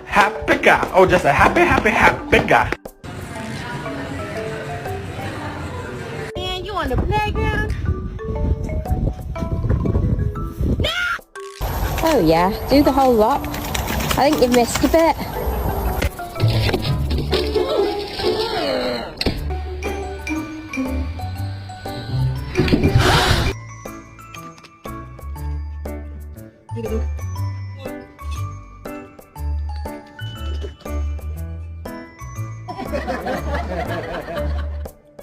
Happy guy. Oh, just a happy guy. Man, you on the playground? Oh yeah, do the whole lot. I think you've missed a bit. You can